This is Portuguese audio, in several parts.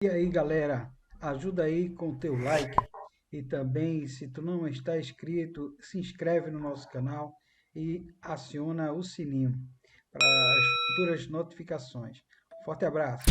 E aí, galera, ajuda aí com o teu like e também, se tu não está inscrito, se inscreve no nosso canal e aciona o sininho para as futuras notificações. Forte abraço!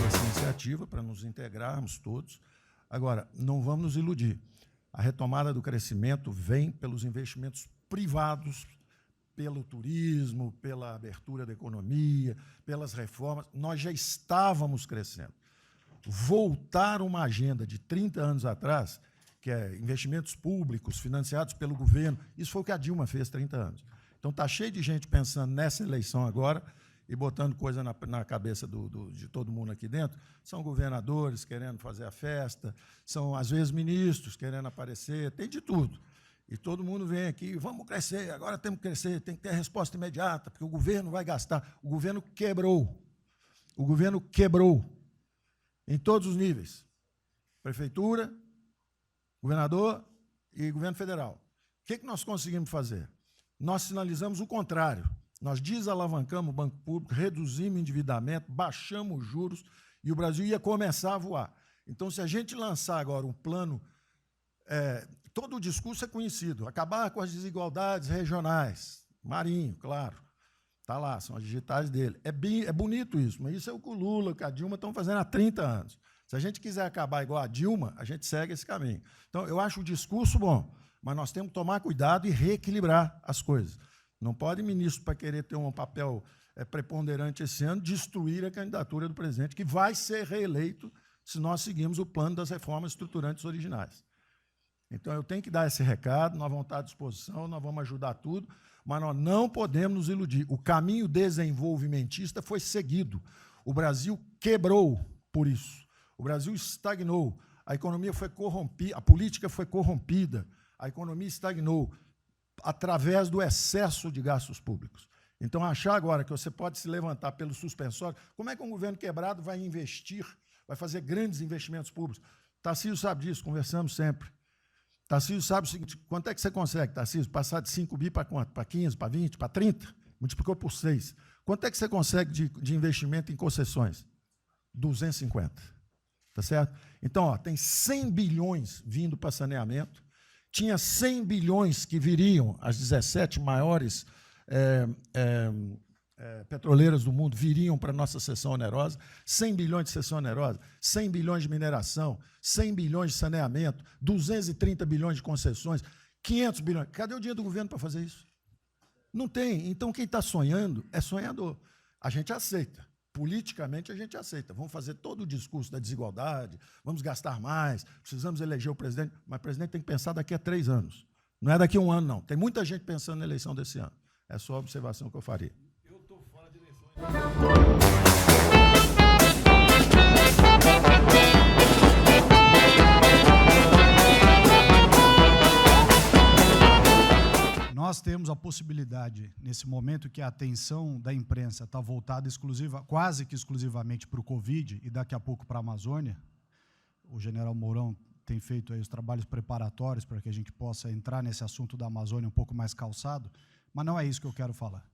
Essa iniciativa para nos integrarmos todos. Agora, não vamos nos iludir. A retomada do crescimento vem pelos investimentos privados, pelo turismo, pela abertura da economia, pelas reformas. Nós já estávamos crescendo. Voltar uma agenda de 30 anos atrás, que é investimentos públicos financiados pelo governo, isso foi o que a Dilma fez 30 anos. Então, está cheio de gente pensando nessa eleição agora e botando coisa na cabeça de todo mundo aqui dentro. São governadores querendo fazer a festa, são, às vezes, ministros querendo aparecer, tem de tudo. E todo mundo vem aqui, vamos crescer, agora temos que crescer, tem que ter resposta imediata, porque o governo vai gastar. O governo quebrou. O governo quebrou em todos os níveis. Prefeitura, governador e governo federal. O que nós conseguimos fazer? Nós sinalizamos o contrário. Nós desalavancamos o banco público, reduzimos o endividamento, baixamos os juros e o Brasil ia começar a voar. Então, se a gente lançar agora um plano, todo o discurso é conhecido, acabar com as desigualdades regionais, Marinho, claro, está lá, são as digitais dele. É bonito isso, mas isso é o que o Lula, que a Dilma estão fazendo há 30 anos. Se a gente quiser acabar igual a Dilma, a gente segue esse caminho. Então, eu acho o discurso bom, mas nós temos que tomar cuidado e reequilibrar as coisas. Não pode ministro, para querer ter um papel preponderante esse ano, destruir a candidatura do presidente, que vai ser reeleito se nós seguirmos o plano das reformas estruturantes originais. Então, eu tenho que dar esse recado, nós vamos estar à disposição, nós vamos ajudar tudo, mas nós não podemos nos iludir. O caminho desenvolvimentista foi seguido. O Brasil quebrou por isso. O Brasil estagnou. A economia foi corrompida, a política foi corrompida, a economia estagnou através do excesso de gastos públicos. Então, achar agora que você pode se levantar pelo suspensório, como é que um governo quebrado vai investir, vai fazer grandes investimentos públicos? Tarcísio sabe disso, conversamos sempre. Tarcísio sabe o seguinte, quanto é que você consegue, Tarcísio, passar de 5 bi para quanto? Para 15, para 20, para 30? Multiplicou por 6. Quanto é que você consegue de investimento em concessões? 250. Tá certo? Então, ó, tem 100 bilhões vindo para saneamento, tinha 100 bilhões que viriam, as 17 maiores petroleiras do mundo viriam para a nossa cessão onerosa, 100 bilhões de cessão onerosa, 100 bilhões de mineração, 100 bilhões de saneamento, 230 bilhões de concessões, 500 bilhões. Cadê o dinheiro do governo para fazer isso? Não tem. Então, quem está sonhando é sonhador. A gente aceita. Politicamente, a gente aceita. Vamos fazer todo o discurso da desigualdade, vamos gastar mais, precisamos eleger o presidente, mas o presidente tem que pensar daqui a 3 anos. Não é daqui a 1 ano, não. Tem muita gente pensando na eleição desse ano. É só a observação que eu faria. Eu estou fora de eleições. Nós temos a possibilidade, nesse momento que a atenção da imprensa está voltada quase que exclusivamente para o Covid e daqui a pouco para a Amazônia, o general Mourão tem feito aí os trabalhos preparatórios para que a gente possa entrar nesse assunto da Amazônia um pouco mais calçado, mas não é isso que eu quero falar.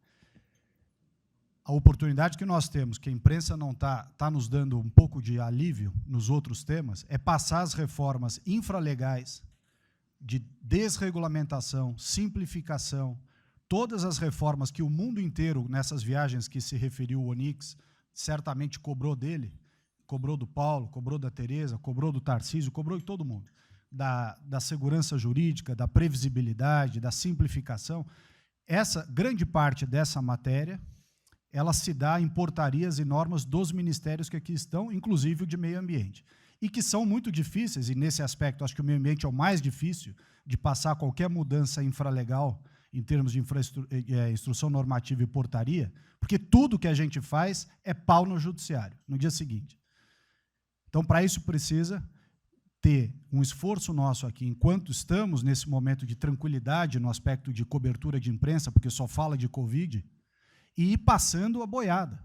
A oportunidade que nós temos, que a imprensa não está nos dando um pouco de alívio nos outros temas, é passar as reformas infralegais, de desregulamentação, simplificação, todas as reformas que o mundo inteiro, nessas viagens que se referiu o Onix, certamente cobrou dele, cobrou do Paulo, cobrou da Tereza, cobrou do Tarcísio, cobrou de todo mundo. da segurança jurídica, da previsibilidade, da simplificação, essa grande parte dessa matéria, ela se dá em portarias e normas dos ministérios que aqui estão, inclusive o de meio ambiente, e que são muito difíceis, e nesse aspecto acho que o meio ambiente é o mais difícil de passar qualquer mudança infralegal em termos de instrução normativa e portaria, porque tudo que a gente faz é pau no judiciário, no dia seguinte. Então, para isso precisa ter um esforço nosso aqui, enquanto estamos nesse momento de tranquilidade no aspecto de cobertura de imprensa, porque só fala de Covid, e ir passando a boiada,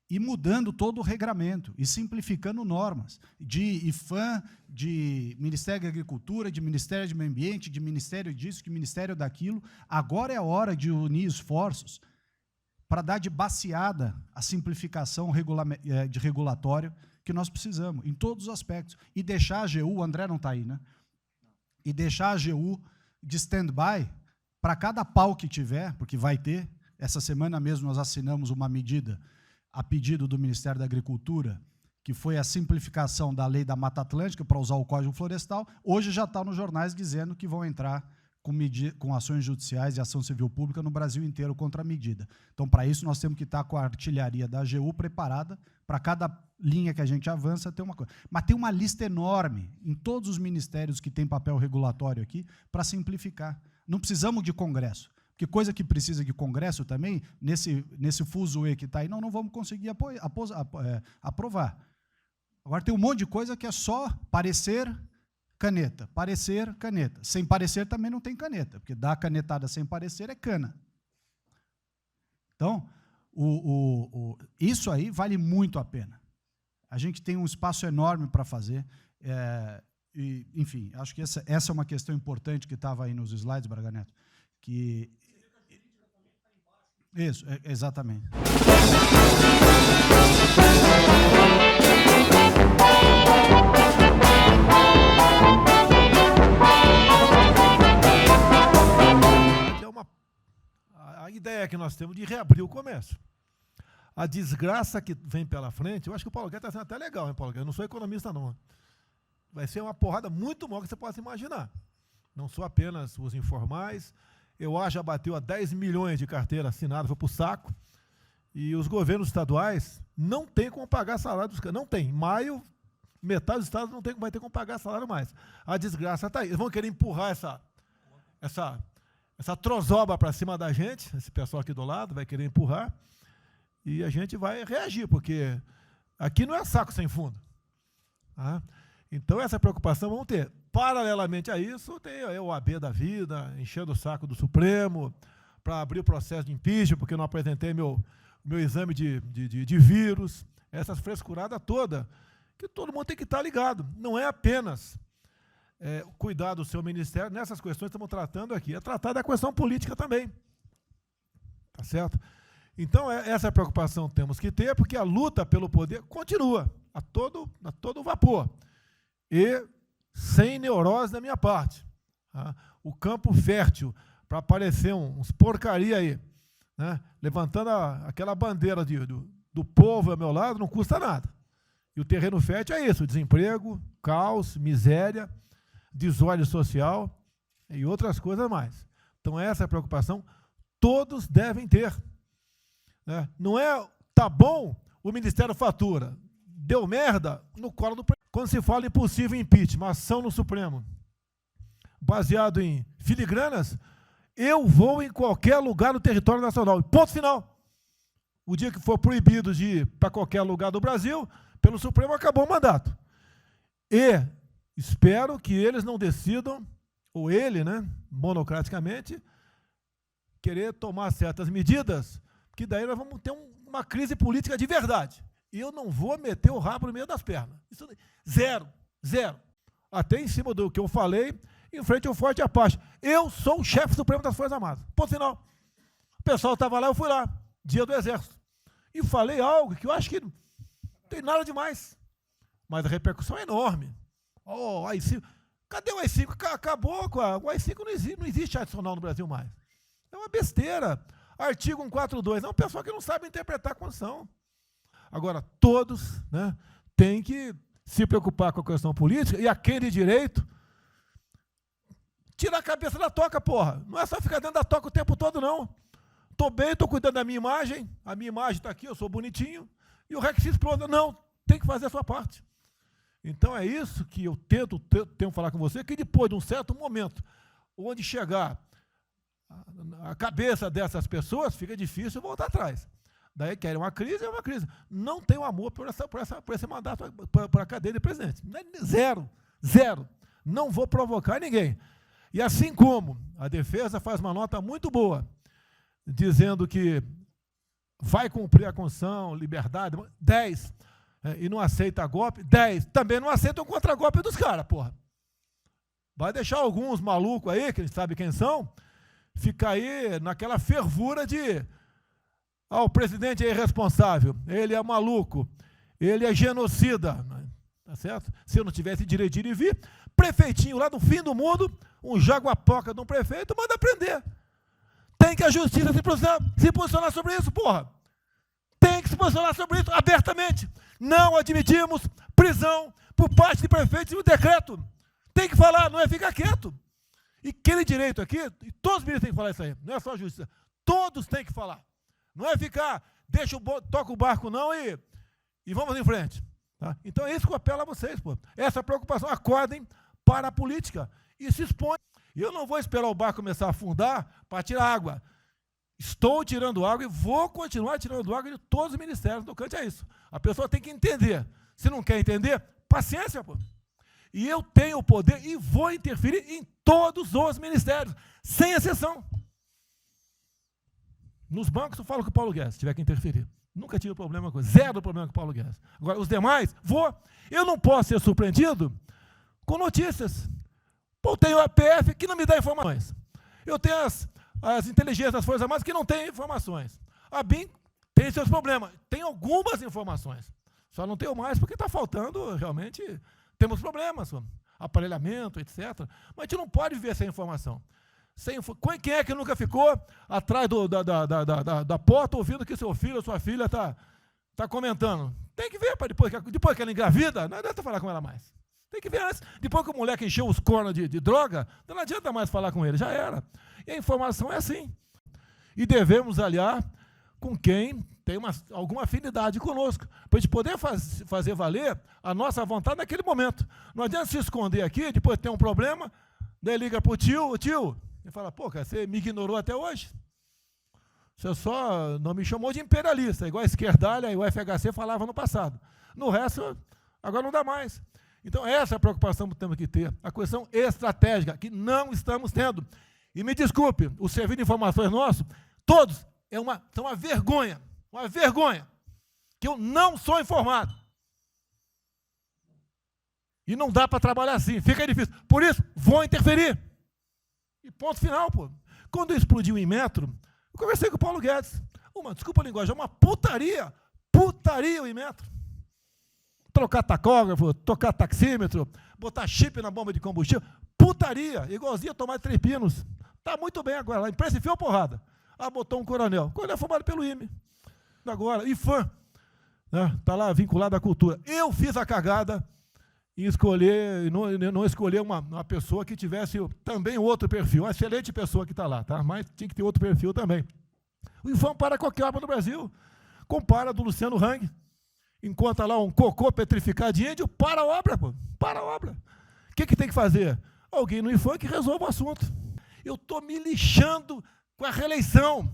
e mudando todo o regramento, e simplificando normas, de IFAM, de Ministério da Agricultura, de Ministério do Meio Ambiente, de Ministério disso, de Ministério daquilo. Agora é a hora de unir esforços para dar de baseada a simplificação de regulatório que nós precisamos, em todos os aspectos, e deixar a AGU, o André não está aí, né? E deixar a AGU de stand-by para cada pau que tiver, porque vai ter. Essa semana mesmo nós assinamos uma medida a pedido do Ministério da Agricultura, que foi a simplificação da lei da Mata Atlântica para usar o Código Florestal. Hoje já está nos jornais dizendo que vão entrar com ações judiciais e ação civil pública no Brasil inteiro contra a medida. Então, para isso, nós temos que estar com a artilharia da AGU preparada para cada linha que a gente avança ter uma coisa. Mas tem uma lista enorme em todos os ministérios que têm papel regulatório aqui para simplificar. Não precisamos de Congresso, porque coisa que precisa de Congresso também, nesse fuzuê que está aí, não vamos conseguir aprovar. Agora tem um monte de coisa que é só parecer, caneta, parecer, caneta. Sem parecer também não tem caneta, porque dar canetada sem parecer é cana. Então, isso aí vale muito a pena. A gente tem um espaço enorme para fazer. E, enfim, acho que essa é uma questão importante que estava aí nos slides, Braga Neto, que... Isso, exatamente. A ideia que nós temos de reabrir o comércio. A desgraça que vem pela frente, eu acho que o Paulo Guedes está sendo até legal, hein, Paulo Guedes? Eu não sou economista, não. Vai ser uma porrada muito maior que você possa imaginar. Não sou apenas os informais. Eu acho que já bateu a 10 milhões de carteira assinada, foi para o saco. E os governos estaduais não têm como pagar salário dos caras. Não tem. Em maio, metade dos estados não vai ter como pagar salário mais. A desgraça está aí. Eles vão querer empurrar essa trozoba para cima da gente, esse pessoal aqui do lado vai querer empurrar, e a gente vai reagir, porque aqui não é saco sem fundo. Tá? Então, essa preocupação vamos ter. Paralelamente a isso, tem o OAB da vida, enchendo o saco do Supremo, para abrir o processo de impeachment, porque eu não apresentei meu exame de vírus, essas frescuradas todas, que todo mundo tem que estar ligado. Não é apenas cuidar do seu ministério, nessas questões que estamos tratando aqui, é tratar da questão política também. Tá certo? Então, essa preocupação temos que ter, porque a luta pelo poder continua, a todo vapor. E sem neurose da minha parte. Tá? O campo fértil para aparecer uns porcaria aí, né? Levantando aquela bandeira do povo ao meu lado, não custa nada. E o terreno fértil é isso, desemprego, caos, miséria, desordem social e outras coisas mais. Então, essa preocupação todos devem ter. Né? Não é, tá bom, o Ministério fatura, deu merda no colo do presidente. Quando se fala em possível impeachment, ação no Supremo, baseado em filigranas, eu vou em qualquer lugar no território nacional. Ponto final. O dia que for proibido de ir para qualquer lugar do Brasil, pelo Supremo acabou o mandato. E espero que eles não decidam, ou ele, né, monocraticamente, querer tomar certas medidas, que daí nós vamos ter uma crise política de verdade. E eu não vou meter o rabo no meio das pernas. Isso, zero. Até em cima do que eu falei, em frente ao Forte Apache. Eu sou o chefe supremo das Forças Armadas. Ponto final. O pessoal estava lá, eu fui lá, dia do Exército. E falei algo que eu acho que não tem nada demais. Mas a repercussão é enorme. Oh, AI-5. Cadê o AI-5? Acabou com o AI-5, não existe adicional no Brasil mais. É uma besteira. Artigo 142. É um pessoal que não sabe interpretar a Constituição. Agora, todos, né, têm que se preocupar com a questão política, e a quem de direito Tira a cabeça da toca, porra. Não é só ficar dentro da toca o tempo todo, não. Tô bem, tô cuidando da minha imagem. A minha imagem está aqui, eu sou bonitinho. E o resto se exploda. Não, tem que fazer a sua parte. Então é isso que eu tento falar com você, que depois de um certo momento, onde chegar a cabeça dessas pessoas, fica difícil voltar atrás. Daí querem uma crise, é uma crise. Não tenho amor por esse mandato, por a cadeira de presidente. Zero, zero. Não vou provocar ninguém. E assim como a defesa faz uma nota muito boa, dizendo que vai cumprir a Constituição, liberdade, 10, e não aceita golpe, 10, também não aceita o contragolpe dos caras, porra. Vai deixar alguns malucos aí, que a gente sabe quem são, ficar aí naquela fervura de o presidente é irresponsável, ele é maluco, ele é genocida, tá certo? Se eu não tivesse direito de ir e vir, prefeitinho lá no fim do mundo, um jaguapoca de um prefeito, manda prender. Tem que a justiça se posicionar sobre isso, porra. Tem que se posicionar sobre isso abertamente. Não admitimos prisão por parte de prefeitos e o decreto. Tem que falar, não é ficar quieto. E aquele direito aqui, e todos os ministros têm que falar isso aí, não é só a justiça. Todos têm que falar. Não é ficar, toca o barco não e vamos em frente. Tá? Então é isso que eu apelo a vocês, pô. Essa preocupação, acordem para a política e se expõem. Eu não vou esperar o barco começar a afundar para tirar água. Estou tirando água e vou continuar tirando água de todos os ministérios do cante a isso. A pessoa tem que entender. Se não quer entender, paciência, pô. E eu tenho o poder e vou interferir em todos os ministérios, sem exceção. Nos bancos eu falo com o Paulo Guedes, se tiver que interferir. Nunca tive problema com zero problema com o Paulo Guedes. Agora, os demais, vou. Eu não posso ser surpreendido com notícias. Pô, tenho a PF que não me dá informações. Eu tenho as inteligências das Forças Armadas que não têm informações. A BIM tem seus problemas. Tem algumas informações. Só não tenho mais porque está faltando, realmente, temos problemas, aparelhamento, etc. Mas a gente não pode viver sem informação. Quem é que nunca ficou atrás da porta ouvindo que seu filho ou sua filha está comentando? Tem que ver, depois que ela engravida, não adianta falar com ela mais. Tem que ver antes. Depois que o moleque encheu os cornos de droga, não adianta mais falar com ele, já era. E a informação é assim. E devemos aliar com quem tem alguma afinidade conosco, para a gente poder fazer valer a nossa vontade naquele momento. Não adianta se esconder aqui, depois tem um problema, daí liga para o tio, e fala, pô, cara, você me ignorou até hoje? Você só não me chamou de imperialista, igual a esquerdalha e o FHC falava no passado. No resto, agora não dá mais. Então, essa é a preocupação que temos que ter, a questão estratégica, que não estamos tendo. E me desculpe, o serviço de informações nosso, todos, são uma vergonha, que eu não sou informado. E não dá para trabalhar assim, fica difícil. Por isso, vou interferir. E ponto final, pô. Quando explodiu em metro, eu conversei com o Paulo Guedes. Desculpa a linguagem, é uma putaria o metro. Trocar tacógrafo, tocar taxímetro, botar chip na bomba de combustível, putaria, igualzinho a tomar 3 pinos. Está muito bem agora, a imprensa enfiou porrada. Botou um coronel formado pelo IME. Agora, IFAM, né, tá lá vinculado à cultura. Eu fiz a cagada em escolher, não escolher uma pessoa que tivesse também outro perfil, uma excelente pessoa que está lá, tá? Mas tinha que ter outro perfil também. O IFAM para qualquer obra no Brasil. Compara do Luciano Hang, encontra lá um cocô petrificado de índio, para a obra, pô, para a obra. O que tem que fazer? Alguém no IFAM que resolva o assunto. Eu estou me lixando com a reeleição.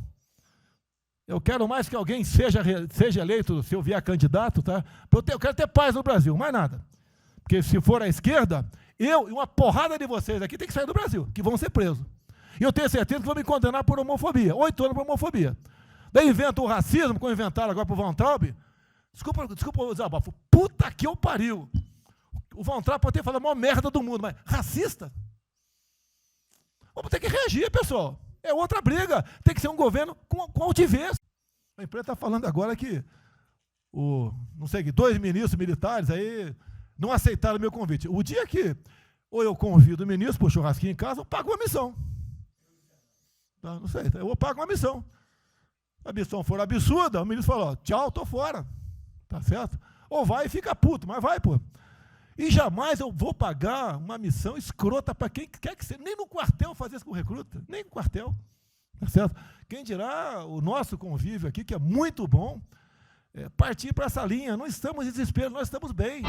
Eu quero mais que alguém seja eleito, se eu vier candidato, tá? Eu quero ter paz no Brasil, mais nada. Porque se for à esquerda, eu e uma porrada de vocês aqui tem que sair do Brasil, que vão ser presos. E eu tenho certeza que vão me condenar por homofobia, 8 anos por homofobia. Daí inventam o racismo, como inventaram agora para o Von Traub. Desculpa o desabafo. Puta que eu pariu. O Von Traub pode ter falado a maior merda do mundo, mas racista? Vamos ter que reagir, pessoal. É outra briga. Tem que ser um governo com altivez. A imprensa está falando agora que não sei, 2 ministros militares aí não aceitaram o meu convite. O dia que ou eu convido o ministro para o churrasquinho em casa, eu pago uma missão. Não sei, eu pago uma missão. A missão for absurda, o ministro falou, tchau, estou fora. Tá certo? Ou vai e fica puto, mas vai, pô. E jamais eu vou pagar uma missão escrota para quem quer que seja. Nem no quartel fazer isso com recruta, nem no quartel. Tá certo? Quem dirá o nosso convívio aqui, que é muito bom, partir para essa linha. Não estamos em desespero, nós estamos bem.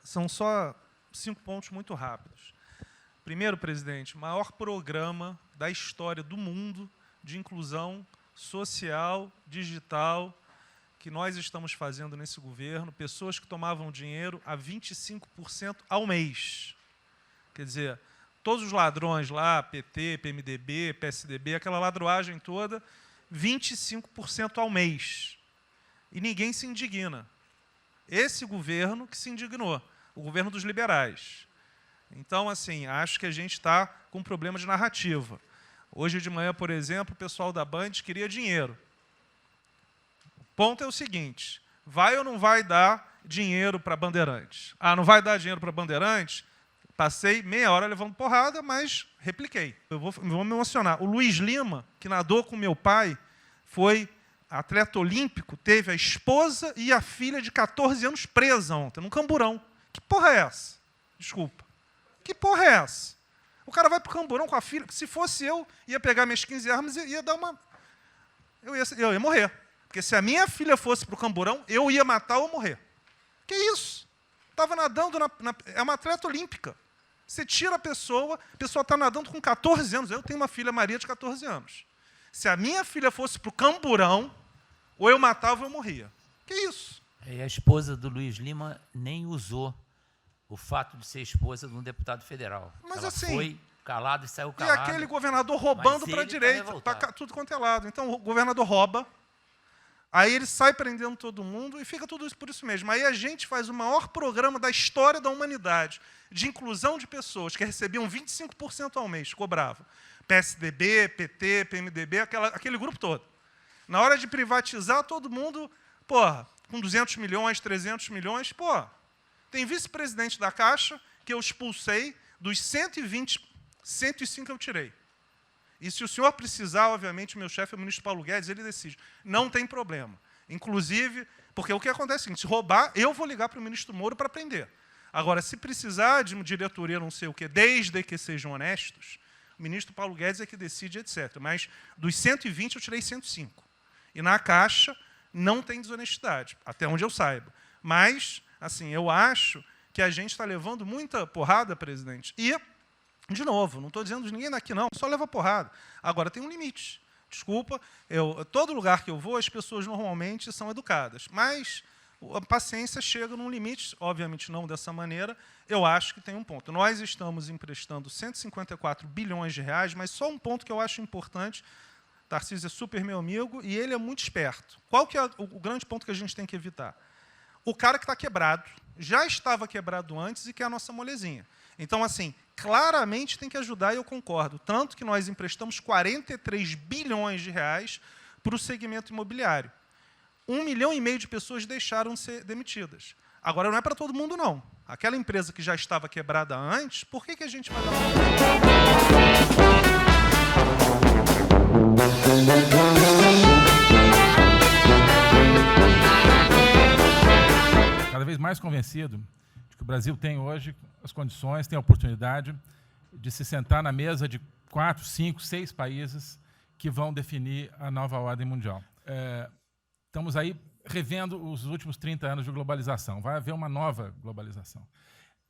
São só 5 pontos muito rápidos. Primeiro, presidente, o maior programa da história do mundo de inclusão social, digital, que nós estamos fazendo nesse governo, pessoas que tomavam dinheiro a 25% ao mês. Quer dizer, todos os ladrões lá, PT, PMDB, PSDB, aquela ladroagem toda, 25% ao mês. E ninguém se indigna. Esse governo que se indignou, o governo dos liberais. Então, assim, acho que a gente está com um problema de narrativa. Hoje de manhã, por exemplo, o pessoal da Band queria dinheiro. O ponto é o seguinte, vai ou não vai dar dinheiro para Bandeirantes? Ah, não vai dar dinheiro para Bandeirantes? Passei meia hora levando porrada, mas repliquei. Eu vou me emocionar. O Luiz Lima, que nadou com meu pai, foi atleta olímpico, teve a esposa e a filha de 14 anos presa ontem, num camburão. Que porra é essa? Desculpa. Que porra é essa? O cara vai pro camburão com a filha. Se fosse eu, ia pegar minhas 15 armas e ia dar uma... Eu ia morrer. Porque se a minha filha fosse pro camburão, eu ia matar ou morrer. Que isso? Estava nadando, é uma atleta olímpica. Você tira a pessoa está nadando com 14 anos. Eu tenho uma filha, Maria, de 14 anos. Se a minha filha fosse pro camburão, ou eu matava ou eu morria. Que isso? E a esposa do Luiz Lima nem usou o fato de ser esposa de um deputado federal. Mas ela assim, foi calada e saiu e calada. aquele governador roubando para a direita, para tudo quanto é lado. Então o governador rouba, aí ele sai prendendo todo mundo e fica tudo isso por isso mesmo. Aí a gente faz o maior programa da história da humanidade de inclusão de pessoas que recebiam 25% ao mês, cobravam. PSDB, PT, PMDB, aquele grupo todo. Na hora de privatizar, todo mundo, porra, com 200 milhões, 300 milhões, porra. Tem vice-presidente da Caixa que eu expulsei, dos 120, 105 eu tirei. E se o senhor precisar, obviamente, o meu chefe é o ministro Paulo Guedes, ele decide. Não tem problema. Inclusive, porque o que acontece é o seguinte, se roubar, eu vou ligar para o ministro Moro para prender. Agora, se precisar de uma diretoria, não sei o quê, desde que sejam honestos, o ministro Paulo Guedes é que decide, etc. Mas dos 120 eu tirei 105. E na Caixa não tem desonestidade, até onde eu saiba. Mas, assim, eu acho que a gente está levando muita porrada, presidente. E, de novo, não estou dizendo de ninguém daqui, não, só leva porrada. Agora, tem um limite. Desculpa, todo lugar que eu vou, as pessoas normalmente são educadas. Mas a paciência chega num limite, obviamente não dessa maneira, eu acho que tem um ponto. Nós estamos emprestando 154 bilhões de reais, mas só um ponto que eu acho importante. Tarcísio é super meu amigo e ele é muito esperto. Qual que é o grande ponto que a gente tem que evitar? O cara que está quebrado, já estava quebrado antes e que é a nossa molezinha. Então, assim, claramente tem que ajudar, e eu concordo. Tanto que nós emprestamos 43 bilhões de reais para o segmento imobiliário. 1,5 milhão de pessoas deixaram de ser demitidas. Agora, não é para todo mundo, não. Aquela empresa que já estava quebrada antes, por que a gente vai dar Cada vez mais convencido de que o Brasil tem hoje as condições, tem a oportunidade de se sentar na mesa de 4, 5, 6 países que vão definir a nova ordem mundial. Estamos aí revendo os últimos 30 anos de globalização. Vai haver uma nova globalização.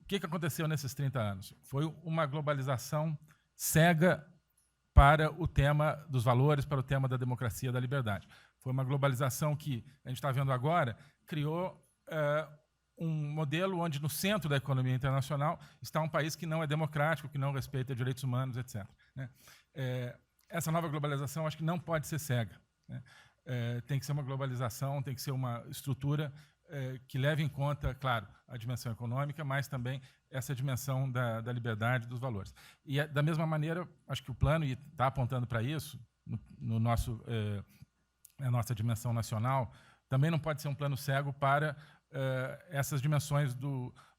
O que aconteceu nesses 30 anos? Foi uma globalização cega para o tema dos valores, para o tema da democracia e da liberdade. Foi uma globalização que, a gente está vendo agora, criou um modelo onde, no centro da economia internacional, está um país que não é democrático, que não respeita direitos humanos, etc. Né? Essa nova globalização, acho que não pode ser cega. Né? Tem que ser uma globalização, tem que ser uma estrutura que leve em conta, claro, a dimensão econômica, mas também essa dimensão da liberdade, dos valores. E, da mesma maneira, acho que o plano está apontando para isso, na nossa dimensão nacional, também não pode ser um plano cego para essas dimensões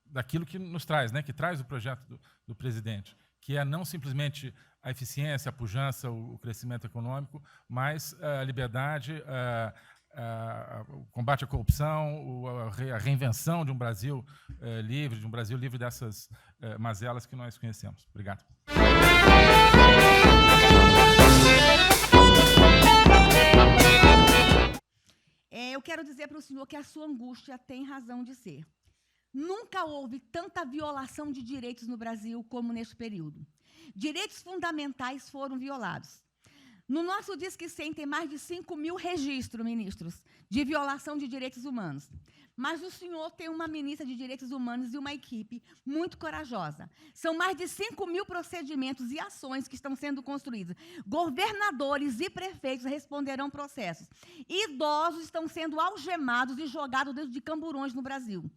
daquilo que nos traz, né, que traz o projeto do presidente, que é não simplesmente a eficiência, a pujança, o crescimento econômico, mas a liberdade, o combate à corrupção, a reinvenção de um Brasil livre, dessas mazelas que nós conhecemos. Obrigado. Eu quero dizer para o senhor que a sua angústia tem razão de ser. Nunca houve tanta violação de direitos no Brasil como neste período. Direitos fundamentais foram violados. No nosso Disque 100 tem mais de 5.000 registros, ministros, de violação de direitos humanos. Mas o senhor tem uma ministra de Direitos Humanos e uma equipe muito corajosa. São mais de 5.000 procedimentos e ações que estão sendo construídos. Governadores e prefeitos responderão processos. Idosos estão sendo algemados e jogados dentro de camburões no Brasil.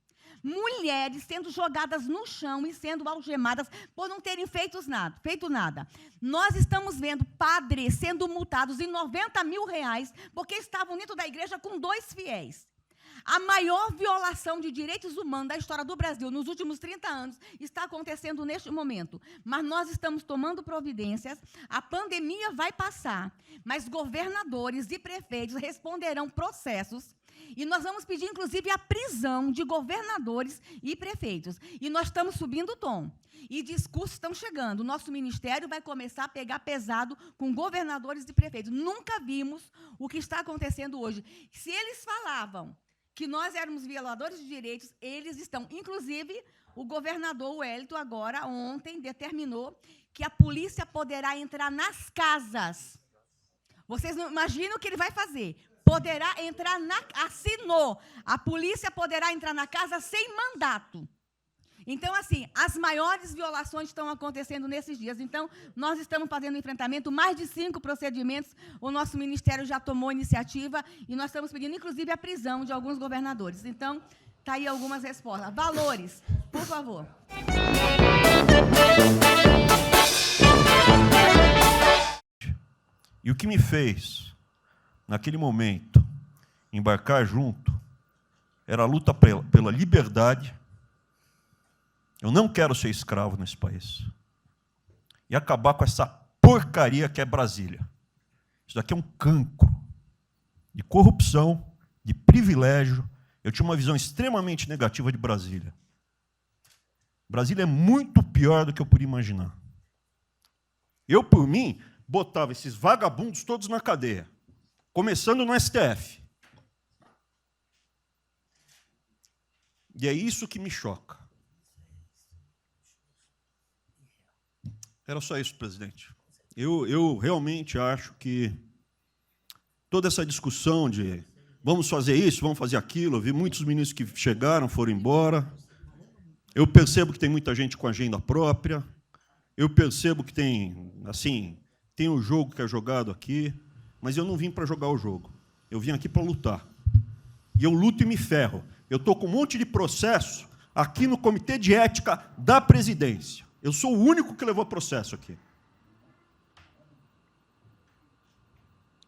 Mulheres sendo jogadas no chão e sendo algemadas por não terem feito nada. Nós estamos vendo padres sendo multados em R$90 mil porque estavam dentro da igreja com 2 fiéis. A maior violação de direitos humanos da história do Brasil nos últimos 30 anos está acontecendo neste momento. Mas nós estamos tomando providências, a pandemia vai passar, mas governadores e prefeitos responderão processos. E nós vamos pedir, inclusive, a prisão de governadores e prefeitos. E nós estamos subindo o tom. E discursos estão chegando. O nosso ministério vai começar a pegar pesado com governadores e prefeitos. Nunca vimos o que está acontecendo hoje. Se eles falavam que nós éramos violadores de direitos, eles estão. Inclusive, o governador Wellington, agora, ontem, determinou que a polícia poderá entrar nas casas. Vocês não imaginam o que ele vai fazer. Poderá entrar assinou. A polícia poderá entrar na casa sem mandato. Então, assim, as maiores violações estão acontecendo nesses dias. Então, nós estamos fazendo enfrentamento, mais de 5 procedimentos, o nosso ministério já tomou iniciativa e nós estamos pedindo, inclusive, a prisão de alguns governadores. Então, está aí algumas respostas. Valores, por favor. E o que me fez, naquele momento, embarcar junto, era a luta pela liberdade. Eu não quero ser escravo nesse país. E acabar com essa porcaria que é Brasília. Isso daqui é um cancro de corrupção, de privilégio. Eu tinha uma visão extremamente negativa de Brasília. Brasília é muito pior do que eu podia imaginar. Eu, por mim, botava esses vagabundos todos na cadeia, começando no STF. E é isso que me choca. Era só isso, presidente. Eu realmente acho que toda essa discussão de vamos fazer isso, vamos fazer aquilo, eu vi muitos ministros que chegaram, foram embora. Eu percebo que tem muita gente com agenda própria. Eu percebo que tem, assim, tem o jogo que é jogado aqui, mas eu não vim para jogar o jogo. Eu vim aqui para lutar. E eu luto e me ferro. Eu estou com um monte de processo aqui no Comitê de Ética da Presidência. Eu sou o único que levou processo aqui.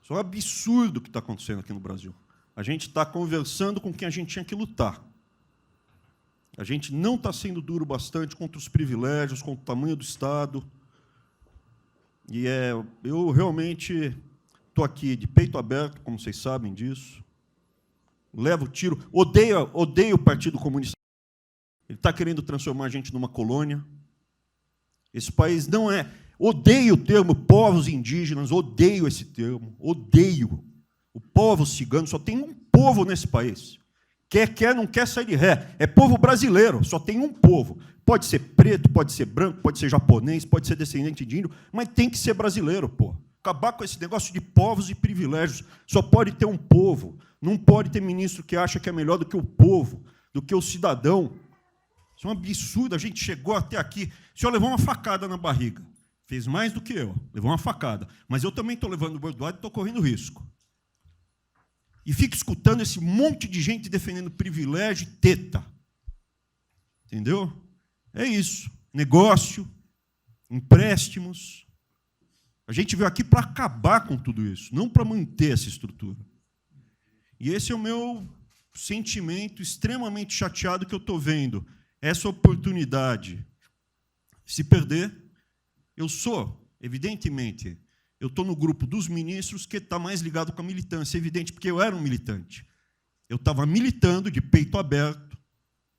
Isso é um absurdo o que está acontecendo aqui no Brasil. A gente está conversando com quem a gente tinha que lutar. A gente não está sendo duro bastante contra os privilégios, contra o tamanho do Estado. E eu realmente estou aqui de peito aberto, como vocês sabem disso. Levo tiro. Odeio o Partido Comunista. Ele está querendo transformar a gente numa colônia. Esse país não é... Odeio o termo povos indígenas, odeio esse termo, odeio. O povo cigano, só tem um povo nesse país. Quer, não quer sair de ré. É povo brasileiro, só tem um povo. Pode ser preto, pode ser branco, pode ser japonês, pode ser descendente de índio, mas tem que ser brasileiro, pô. Acabar com esse negócio de povos e privilégios. Só pode ter um povo. Não pode ter ministro que acha que é melhor do que o povo, do que o cidadão. Isso é um absurdo. A gente chegou até aqui. O senhor levou uma facada na barriga. Fez mais do que eu. Levou uma facada. Mas eu também estou levando bordoada e estou correndo risco. E fica escutando esse monte de gente defendendo privilégio e teta. Entendeu? É isso. Negócio, empréstimos. A gente veio aqui para acabar com tudo isso, não para manter essa estrutura. E esse é o meu sentimento extremamente chateado que eu estou vendo. Essa oportunidade se perder. Eu sou, evidentemente, Eu estou no grupo dos ministros que está mais ligado com a militância, é evidente, porque eu era um militante. Eu estava militando de peito aberto,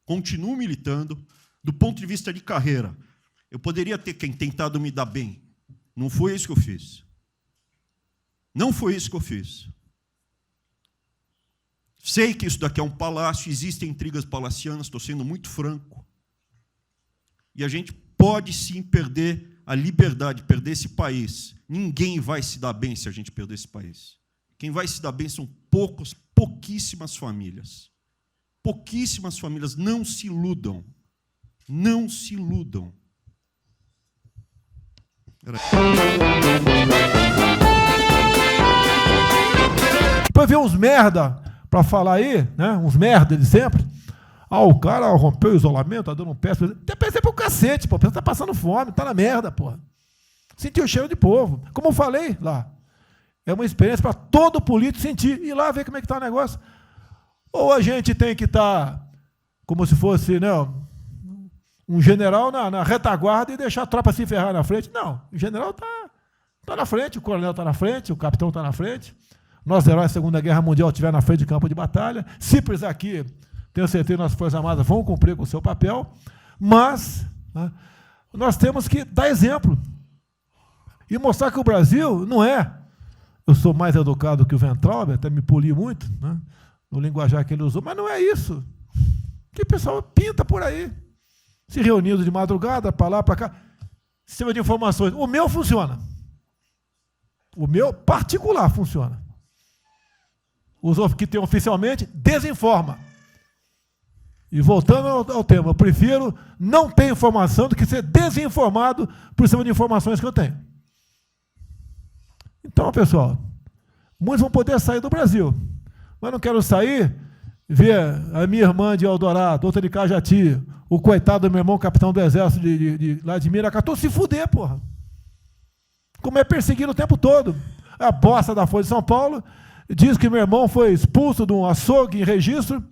continuo militando, do ponto de vista de carreira. Eu poderia ter tentado me dar bem. Não foi isso que eu fiz. Não foi isso que eu fiz. Sei que isso daqui é um palácio, existem intrigas palacianas, estou sendo muito franco. E a gente pode sim perder a liberdade, perder esse país. Ninguém vai se dar bem se a gente perder esse país. Quem vai se dar bem são pouquíssimas famílias. Pouquíssimas famílias. Não se iludam. Não se iludam. Depois vem uns merda para falar aí, né? Uns merda de sempre. O cara rompeu o isolamento, tá dando um pé. Até pensei pro cacete, pô. Você tá passando fome, tá na merda, porra. Sentiu o cheiro de povo. Como eu falei lá, é uma experiência para todo político sentir. Ir lá ver como é que tá o negócio. Ou a gente tem que estar como se fosse, né, um general na retaguarda e deixar a tropa se ferrar na frente. Não, o general tá na frente, o coronel está na frente, o capitão está na frente. Nós, heróis da Segunda Guerra Mundial, estiver na frente de campo de batalha. Se precisar aqui, tenho certeza que nossas Forças Armadas vão cumprir com o seu papel, mas, né, nós temos que dar exemplo e mostrar que o Brasil não é. Eu sou mais educado que o Weintraub, até me poli muito, né, no linguajar que ele usou, mas não é isso. Que o pessoal pinta por aí, se reunindo de madrugada, para lá, para cá, sistema de informações. O meu funciona. O meu particular funciona. Os que tem oficialmente, desinforma. E voltando ao tema, eu prefiro não ter informação do que ser desinformado por cima de informações que eu tenho. Então, pessoal, muitos vão poder sair do Brasil, mas não quero sair, ver a minha irmã de Eldorado, outra de Cajati, o coitado do meu irmão, capitão do exército lá de Miracatu, se fuder, porra. Como é perseguido o tempo todo. A bosta da Folha de São Paulo diz que meu irmão foi expulso de um açougue em registro,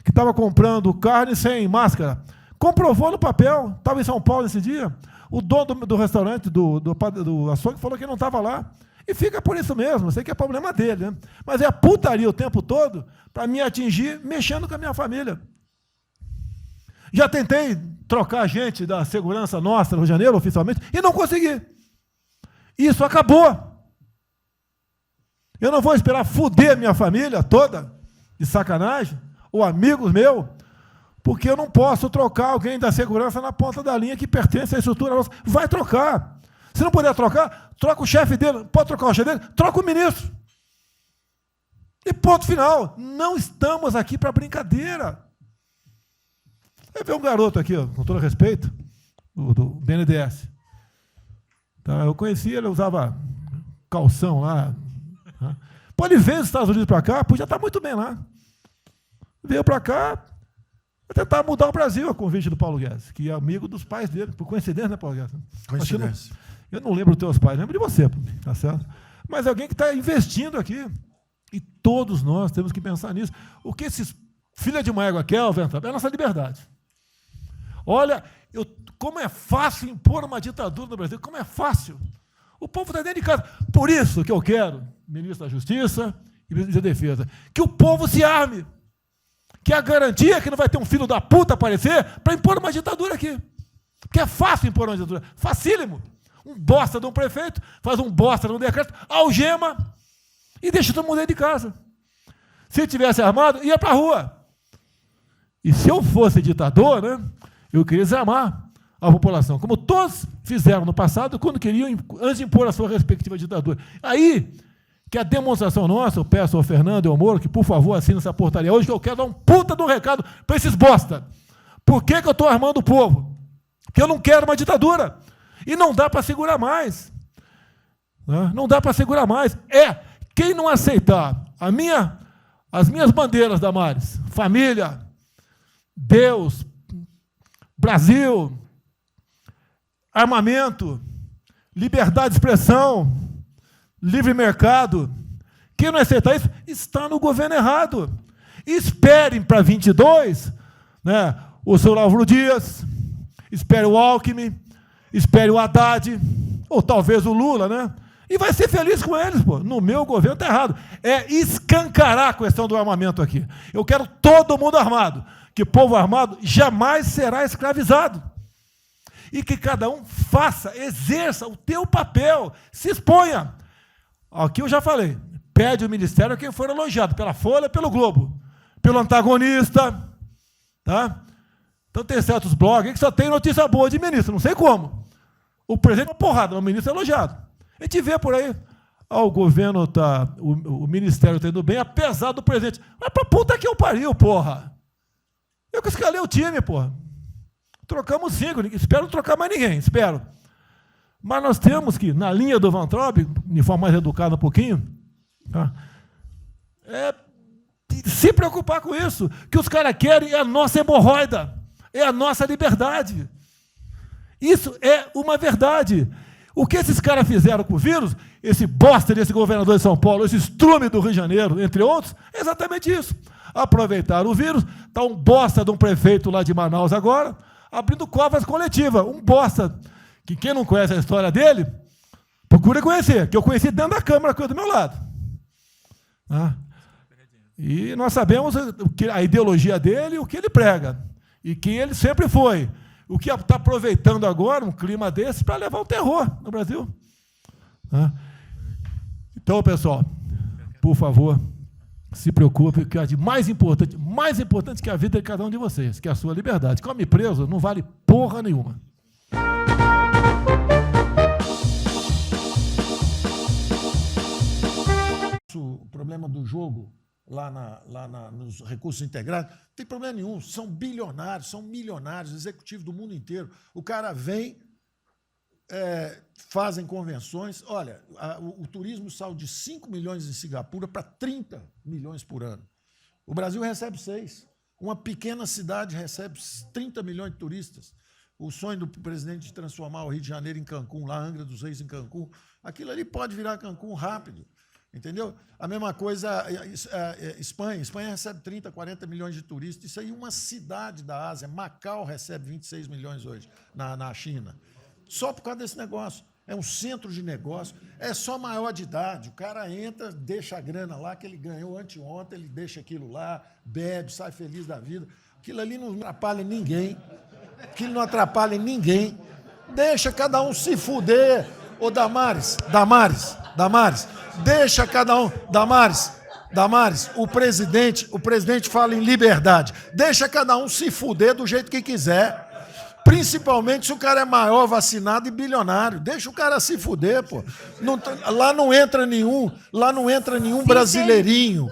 que estava comprando carne sem máscara. Comprovou no papel, estava em São Paulo nesse dia, o dono do restaurante, do açougue, falou que não estava lá. E fica por isso mesmo, sei que é problema dele, né? Mas é a putaria o tempo todo para me atingir, mexendo com a minha família. Já tentei trocar gente da segurança nossa no Rio de Janeiro, oficialmente, e não consegui. Isso acabou. Eu não vou esperar fuder minha família toda, de sacanagem, ou amigos meus, porque eu não posso trocar alguém da segurança na ponta da linha que pertence à estrutura nossa. Vai trocar. Se não puder trocar, troca o chefe dele. Pode trocar o chefe dele? Troca o ministro. E ponto final. Não estamos aqui para brincadeira. Vai ver um garoto aqui, ó, com todo respeito, do BNDES. Tá, eu conheci ele, usava calção lá. Tá? Pode ver os Estados Unidos para cá, podia estar muito bem lá. Veio para cá, vai tentar mudar o Brasil, a convite do Paulo Guedes, que é amigo dos pais dele, por coincidência, né, Paulo Guedes? Coincidência. Eu não lembro dos teus pais, lembro de você, tá certo? Mas alguém que está investindo aqui. E todos nós temos que pensar nisso. O que esses filha de uma égua querem, é a nossa liberdade. Olha, como é fácil impor uma ditadura no Brasil, como é fácil. O povo está dentro de casa. Por isso que eu quero, ministro da Justiça e ministro da Defesa, que o povo se arme. Que é a garantia que não vai ter um filho da puta aparecer para impor uma ditadura aqui. Porque é fácil impor uma ditadura. Facílimo. Um bosta de um prefeito, faz um bosta de um decreto, algema e deixa todo mundo dentro de casa. Se tivesse armado, ia para a rua. E se eu fosse ditador, né, eu queria desarmar a população, como todos fizeram no passado, quando queriam, antes de impor a sua respectiva ditadura. Aí, que a demonstração nossa, eu peço ao Fernando e ao Moro, que por favor assine essa portaria hoje, que eu quero dar um puta de um recado para esses bosta. Por que eu estou armando o povo? Porque eu não quero uma ditadura. E não dá para segurar mais. Não dá para segurar mais. Quem não aceitar as minhas bandeiras, Damares, família, Deus, Brasil, armamento, liberdade de expressão, livre mercado, quem não aceitar isso está no governo errado. Esperem para 22, né, o senhor Álvaro Dias, espere o Alckmin, espere o Haddad, ou talvez o Lula, né? E vai ser feliz com eles, pô. No meu governo está errado. É escancarar a questão do armamento aqui. Eu quero todo mundo armado. Que povo armado jamais será escravizado. E que cada um faça, exerça o teu papel, se exponha. Aqui eu já falei, pede o ministério a quem for elogiado, pela Folha, pelo Globo, pelo antagonista. Tá? Então tem certos blogs que só tem notícia boa de ministro, não sei como. O presidente é uma porrada, o ministro é elogiado. A gente vê por aí, o governo está, o ministério está indo bem, apesar do presidente. Mas pra puta que eu pariu, porra. Eu que escalei o time, porra. Trocamos 5, espero não trocar mais ninguém, espero. Mas nós temos que, na linha do Van Traub, de forma mais educada um pouquinho, tá? Se preocupar com isso. O que os caras querem é a nossa hemorroida, é a nossa liberdade. Isso é uma verdade. O que esses caras fizeram com o vírus, esse bosta desse governador de São Paulo, esse estrume do Rio de Janeiro, entre outros, é exatamente isso. Aproveitaram o vírus, está um bosta de um prefeito lá de Manaus agora, abrindo covas coletivas. Um bosta, que quem não conhece a história dele, procura conhecer, que eu conheci dentro da Câmara, que do meu lado. E nós sabemos a ideologia dele e o que ele prega. E quem ele sempre foi. O que está aproveitando agora um clima desse para levar o terror no Brasil. Então, pessoal, por favor, se preocupe, que é de mais importante que a vida de cada um de vocês, que é a sua liberdade. Come preso não vale porra nenhuma. O problema do jogo lá nos recursos integrados, não tem problema nenhum, são bilionários, são milionários, executivos do mundo inteiro. O cara vem, fazem convenções. Olha, o turismo saiu de 5 milhões em Singapura para 30 milhões por ano. O Brasil recebe 6. Uma pequena cidade recebe 30 milhões de turistas. O sonho do presidente de transformar o Rio de Janeiro em Cancún, lá Angra dos Reis em Cancún, aquilo ali pode virar Cancún rápido. Entendeu? A mesma coisa, Espanha. Espanha recebe 30, 40 milhões de turistas. Isso aí, uma cidade da Ásia. Macau recebe 26 milhões hoje, na China. Só por causa desse negócio. É um centro de negócio. É só maior de idade. O cara entra, deixa a grana lá, que ele ganhou anteontem, ele deixa aquilo lá, bebe, sai feliz da vida. Aquilo ali não atrapalha ninguém. Aquilo não atrapalha ninguém. Deixa cada um se fuder. Ô, Damares, deixa cada um... Damares, o presidente fala em liberdade. Deixa cada um se fuder do jeito que quiser. Principalmente se o cara é maior, vacinado e bilionário. Deixa o cara se fuder, pô. Lá não entra nenhum brasileirinho.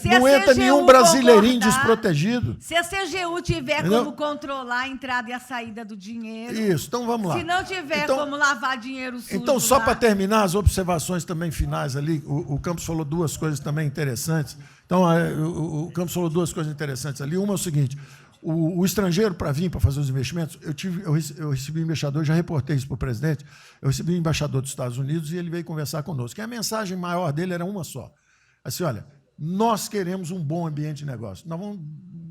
Não entra nenhum brasileirinho desprotegido. Se a CGU tiver como controlar a entrada e a saída do dinheiro... Isso, então vamos lá. Se não tiver como lavar dinheiro sujo... Então, só para terminar, as observações também finais ali, o Campos falou duas coisas também interessantes. Então, o Campos falou duas coisas interessantes ali. Uma é o seguinte... O estrangeiro, para vir para fazer os investimentos, eu recebi um embaixador, já reportei isso para o presidente, eu recebi um embaixador dos Estados Unidos e ele veio conversar conosco. E a mensagem maior dele era uma só. Assim, olha, nós queremos um bom ambiente de negócio. Nós vamos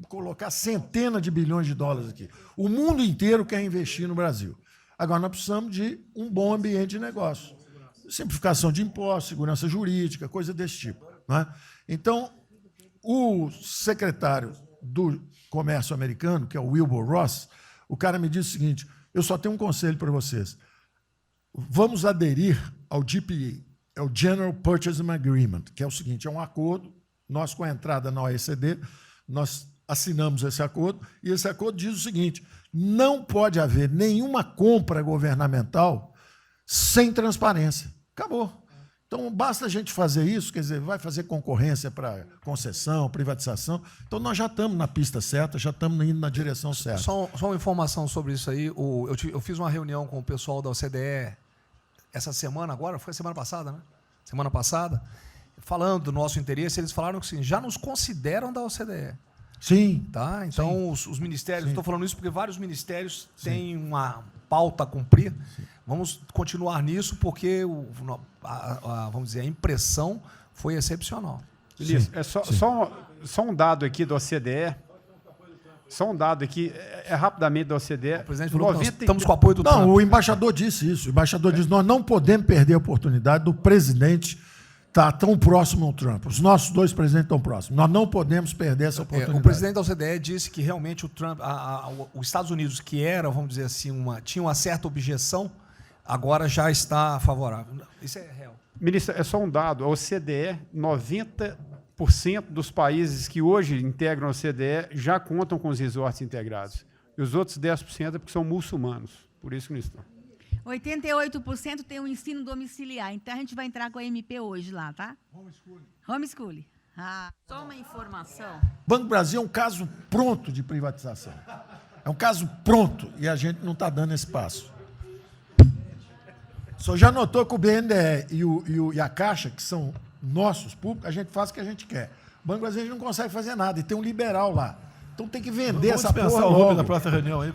colocar centenas de bilhões de dólares aqui. O mundo inteiro quer investir no Brasil. Agora, nós precisamos de um bom ambiente de negócio. Simplificação de impostos, segurança jurídica, coisa desse tipo. Não é? Então, o secretário do Comércio americano, que é o Wilbur Ross, o cara me disse o seguinte: eu só tenho um conselho para vocês. Vamos aderir ao GPA, é o General Purchasing Agreement, que é o seguinte, é um acordo, nós com a entrada na OECD, nós assinamos esse acordo, e esse acordo diz o seguinte: não pode haver nenhuma compra governamental sem transparência. Acabou. Então, basta a gente fazer isso, quer dizer, vai fazer concorrência para concessão, privatização. Então, nós já estamos na pista certa, já estamos indo na direção certa. Só uma informação sobre isso aí. Eu fiz uma reunião com o pessoal da OCDE essa semana agora, foi a semana passada, né? Semana passada, falando do nosso interesse, eles falaram que assim, já nos consideram da OCDE. Sim. Tá? Então, os ministérios, estou falando isso porque vários ministérios têm uma pauta a cumprir. Sim. Vamos continuar nisso, porque vamos dizer, a impressão foi excepcional. Elias, só um dado aqui do OCDE. Só um dado aqui, rapidamente da OCDE. O presidente falou que estamos com o apoio do Trump. Não, o embaixador disse isso. O embaixador disse: nós não podemos perder a oportunidade do presidente estar tão próximo ao Trump. Os nossos dois presidentes estão próximos. Nós não podemos perder essa oportunidade. O presidente da OCDE disse que realmente o Trump, os Estados Unidos, que era, vamos dizer assim, tinha uma certa objeção, agora já está favorável. Isso é real. Ministro, é só um dado. A OCDE, 90% dos países que hoje integram a OCDE já contam com os resorts integrados. E os outros 10% é porque são muçulmanos. Por isso que não estão. 88% tem o ensino domiciliar. Então, a gente vai entrar com a MP hoje lá, tá? Homeschooling. Só uma informação. Banco do Brasil é um caso pronto de privatização. É um caso pronto e a gente não está dando esse passo. O senhor já notou que o BNDE e a Caixa, que são nossos públicos, a gente faz o que a gente quer. O Banco do Brasil a gente não consegue fazer nada e tem um liberal lá. Então tem que vender essa porra logo. Vamos dispensar o Rubens na próxima reunião aí.